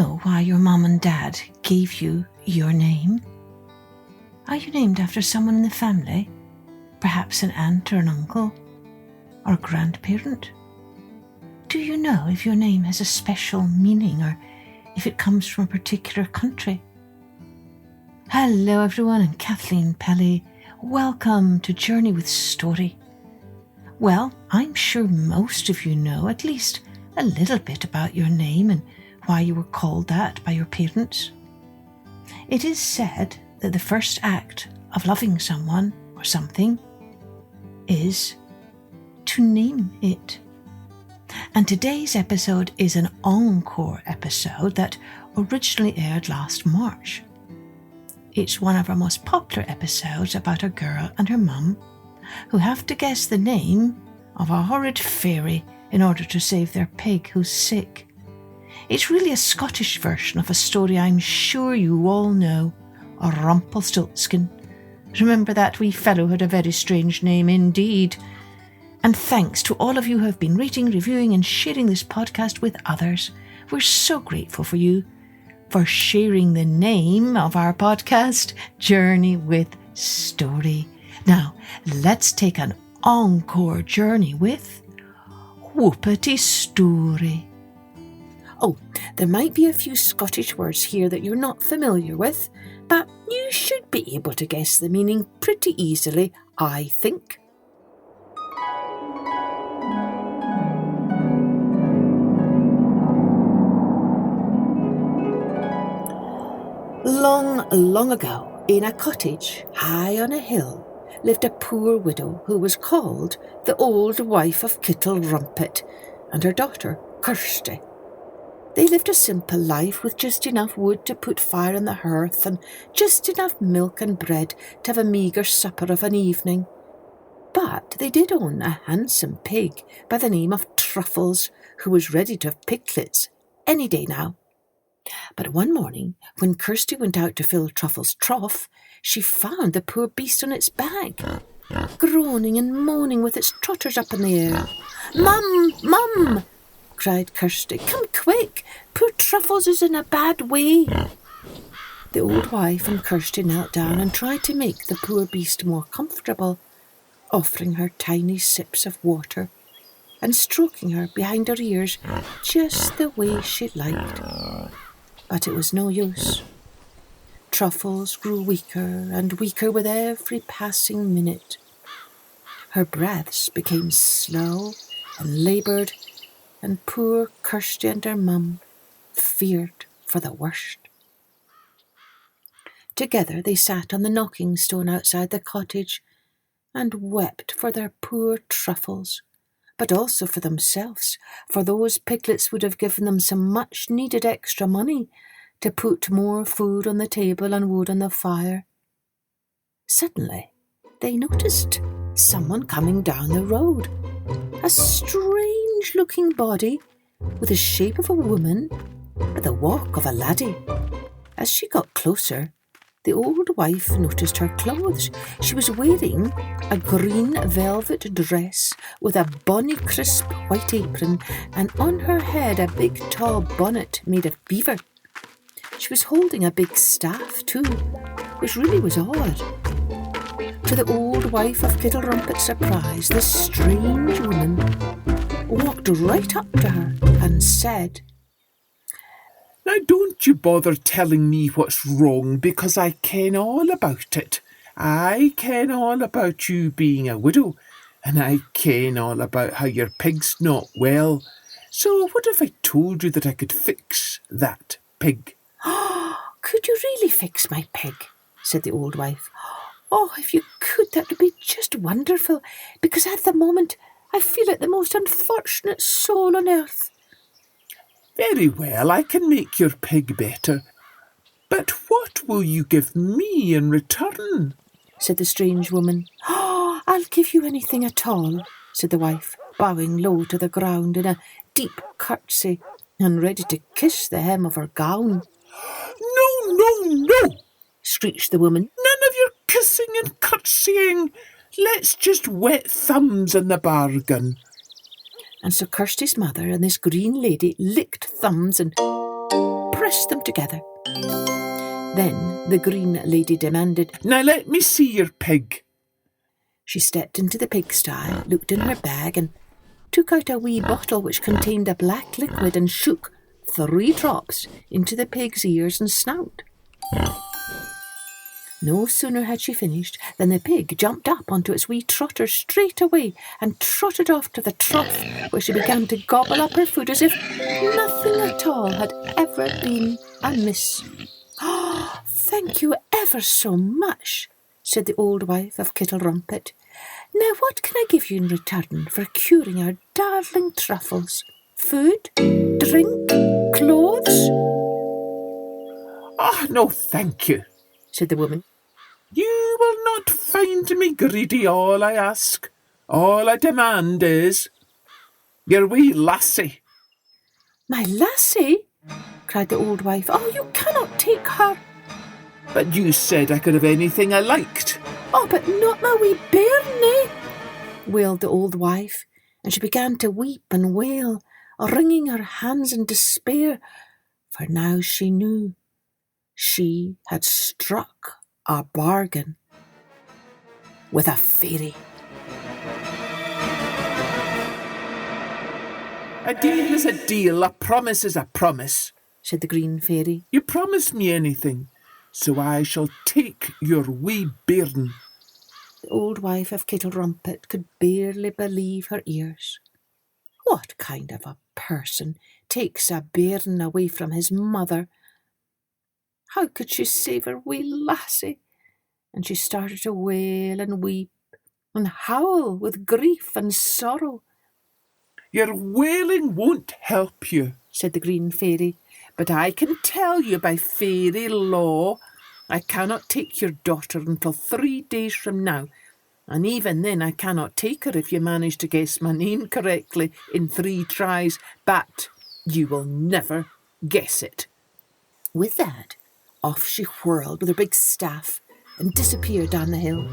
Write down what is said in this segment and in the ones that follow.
know why your mum and dad gave you your name? Are you named after someone in the family? Perhaps an aunt or an uncle? Or a grandparent? Do you know if your name has a special meaning or if it comes from a particular country? Hello everyone, I'm Kathleen Pelly. Welcome to Journey with Story. Well, I'm sure most of you know at least a little bit about your name and why you were called that by your parents. It is said that the first act of loving someone or something is to name it. And today's episode is an Encore episode that originally aired last March. It's one of our most popular episodes about a girl and her mum who have to guess the name of a horrid fairy in order to save their pig who's sick. It's really a Scottish version of a story I'm sure you all know, a Rumpelstiltskin. Remember that wee fellow had a very strange name indeed. And thanks to all of you who have been rating, reviewing and sharing this podcast with others. We're so grateful for you for sharing the name of our podcast, Journey with Story. Now, let's take an encore journey with Whoopitie Stoorie. Oh, there might be a few Scottish words here that you're not familiar with, but you should be able to guess the meaning pretty easily, I think. Long, long ago, in a cottage high on a hill, lived a poor widow who was called the old wife of Kittle Rumpet and her daughter, Kirsty. They lived a simple life with just enough wood to put fire on the hearth and just enough milk and bread to have a meagre supper of an evening. But they did own a handsome pig by the name of Truffles, who was ready to have piglets any day now. But one morning, when Kirsty went out to fill Truffles' trough, she found the poor beast on its back, groaning and moaning with its trotters up in the air. "Mum, Mum!" cried Kirsty. "Come quick! Poor Truffles is in a bad way." The old wife and Kirsty knelt down and tried to make the poor beast more comfortable, offering her tiny sips of water and stroking her behind her ears just the way she liked. But it was no use. Truffles grew weaker and weaker with every passing minute. Her breaths became slow and laboured, and poor Kirsty and her mum feared for the worst. Together they sat on the knocking stone outside the cottage and wept for their poor Truffles, but also for themselves, for those piglets would have given them some much-needed extra money to put more food on the table and wood on the fire. Suddenly, they noticed someone coming down the road, a strange-looking body with the shape of a woman but the walk of a laddie. As she got closer, the old wife noticed her clothes. She was wearing a green velvet dress with a bonny crisp white apron and on her head a big tall bonnet made of beaver. She was holding a big staff too, which really was odd. To the old wife of Kittle Rumpet's surprise, this strange woman walked right up to her and said, "Now don't you bother telling me what's wrong, because I ken all about it. I ken all about you being a widow, and I ken all about how your pig's not well. So what if I told you that I could fix that pig?" "Oh, could you really fix my pig?" said the old wife. "Oh, if you could, that would be just wonderful, because at the moment I feel like the most unfortunate soul on earth." "Very well, I can make your pig better. But what will you give me in return?" said the strange woman. "Oh, I'll give you anything at all," said the wife, bowing low to the ground in a deep curtsy and ready to kiss the hem of her gown. "No, no, no!" screeched the woman. "None of your kissing and curtsying. Let's just wet thumbs in the bargain." And so Kirsty's mother and this green lady licked thumbs and pressed them together. Then the green lady demanded, "Now let me see your pig." She stepped into the pigsty, looked in her bag, and took out a wee bottle which contained a black liquid and shook 3 drops into the pig's ears and snout. No sooner had she finished than the pig jumped up onto its wee trotter straight away and trotted off to the trough, where she began to gobble up her food as if nothing at all had ever been amiss. "Oh, thank you ever so much," said the old wife of Kittle Rumpet. "Now what can I give you in return for curing our darling Truffles? Food? Drink? Clothes?" "Oh, no, thank you," said the woman. "You will not find me greedy. All I ask, all I demand is your wee lassie." "My lassie?" cried the old wife. "Oh, you cannot take her." "But you said I could have anything I liked." "Oh, but not my wee bairnie," wailed the old wife, and she began to weep and wail, wringing her hands in despair, for now she knew she had struck a bargain with a fairy. "A deal is a deal, a promise is a promise," said the green fairy. "You promised me anything, so I shall take your wee bairn." The old wife of Kittle Rumpet could barely believe her ears. What kind of a person takes a bairn away from his mother? How could she save her wee lassie? And she started to wail and weep and howl with grief and sorrow. "Your wailing won't help you," said the green fairy. "but I can tell you by fairy law I cannot take your daughter until 3 days from now, and even then I cannot take her if you manage to guess my name correctly in 3 tries, but you will never guess it." With that, off she whirled with her big staff and disappeared down the hill.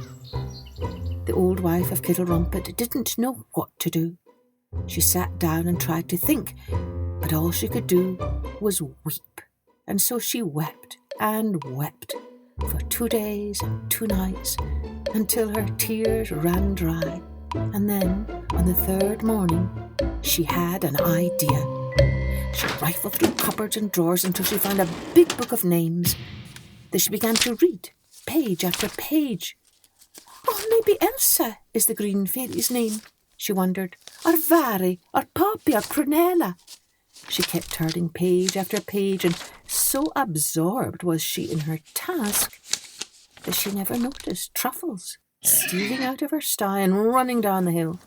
The old wife of Kittle Rumpet didn't know what to do. She sat down and tried to think, but all she could do was weep, and so she wept and wept for 2 days and 2 nights until her tears ran dry. And then, on the 3rd morning, she had an idea. She rifled through cupboards and drawers until she found a big book of names. Then she began to read, page after page. "Oh, maybe Elsa is the green fairy's name," she wondered, "or Vary, or Poppy, or Prunella." She kept turning page after page, and so absorbed was she in her task that she never noticed Truffles stealing out of her sty and running down the hill.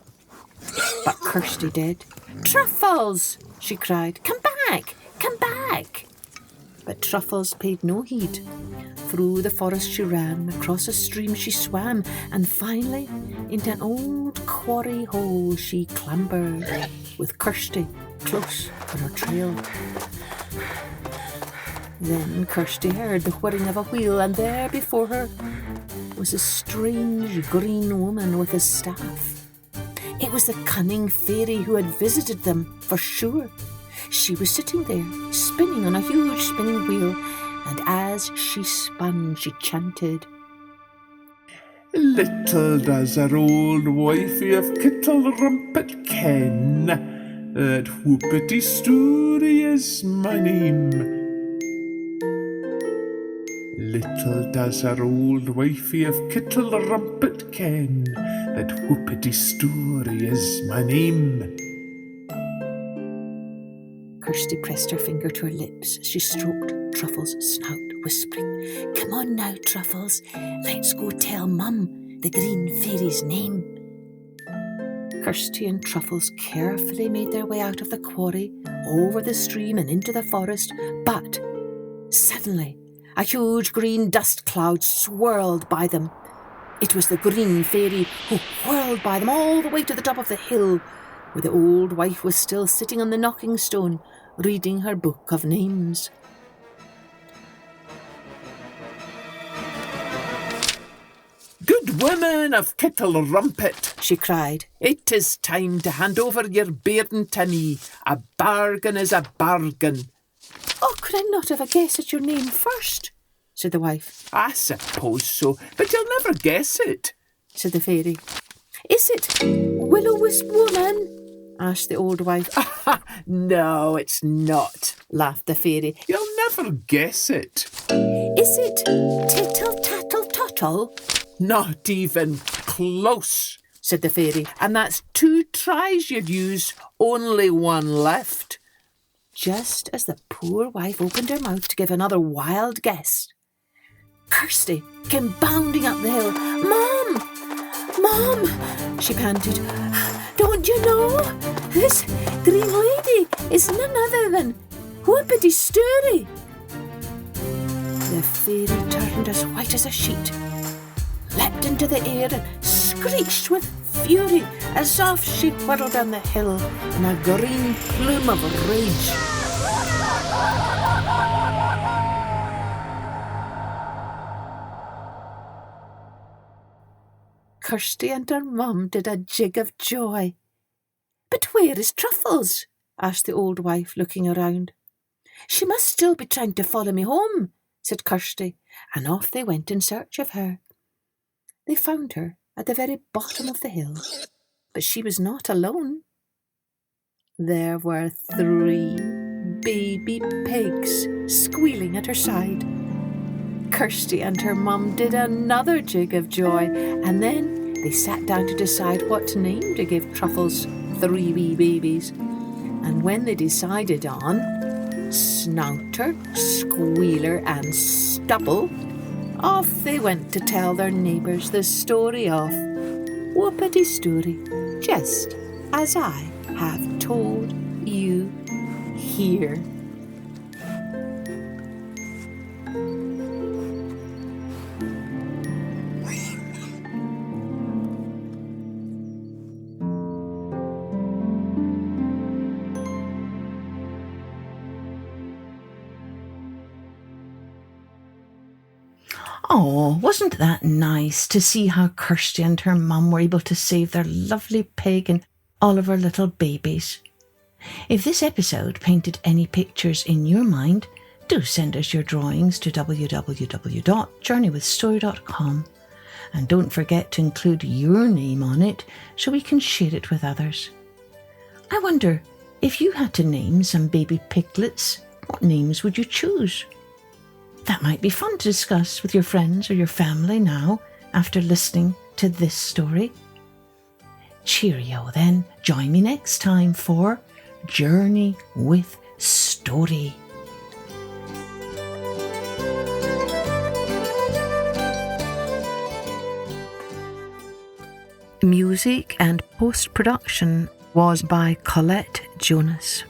But Kirsty did. "Truffles!" she cried. "Come back! Come back!" But Truffles paid no heed. Through the forest she ran, across a stream she swam, and finally into an old quarry hole she clambered, with Kirsty close on her trail. Then Kirsty heard the whirring of a wheel, and there before her was a strange green woman with a staff. It was the cunning fairy who had visited them, for sure. She was sitting there, spinning on a huge spinning wheel, and as she spun, she chanted, "Little does our old wifey of Kittle Rumpet ken that Whoopitie Stoorie is my name. Little does our old wifey of Kittle Rumpet ken that Whoopitie Stoorie is my name." Kirsty pressed her finger to her lips as she stroked Truffles' snout, whispering, "Come on now, Truffles, let's go tell Mum the green fairy's name." Kirsty and Truffles carefully made their way out of the quarry, over the stream and into the forest, but suddenly a huge green dust cloud swirled by them. It was the green fairy who whirled by them all the way to the top of the hill, where the old wife was still sitting on the knocking stone, reading her book of names. "Good woman of Kittle Rumpet," she cried, "it is time to hand over your bairn to me. A bargain is a bargain." "Oh, could I not have a guess at your name first?" said the wife. "I suppose so, but you'll never guess it," said the fairy. "Is it Will-o-wisp woman?" asked the old wife. "No, it's not," laughed the fairy. "You'll never guess it." "Is it Tittle-tattle-tottle?" "Not even close," said the fairy. "And that's 2 tries you'd use, only 1 left." Just as the poor wife opened her mouth to give another wild guess, Kirsty came bounding up the hill. "Mom! Mom!" she panted. "Don't you know? This green lady is none other than Whoopitie Stoorie." The fairy turned as white as a sheet, leapt into the air and screeched with fury as off she whirled down the hill in a green plume of rage. Kirsty and her mum did a jig of joy. "But where is Truffles?" asked the old wife, looking around. "She must still be trying to follow me home," said Kirsty, and off they went in search of her. They found her at the very bottom of the hill, but she was not alone. There were 3 baby pigs squealing at her side. Kirsty and her mum did another jig of joy, and then they sat down to decide what name to give Truffles' 3 wee babies. And when they decided on Snouter, Squealer and Stubble, off they went to tell their neighbours the story of Whoopitie Stoorie, just as I have told you here. Oh, wasn't that nice to see how Kirsty and her mum were able to save their lovely pig and all of her little babies? If this episode painted any pictures in your mind, do send us your drawings to www.journeywithstory.com, and don't forget to include your name on it so we can share it with others. I wonder, if you had to name some baby piglets, what names would you choose? That might be fun to discuss with your friends or your family now after listening to this story. Cheerio then. Join me next time for Journey with Story. Music and post-production was by Colette Jonas.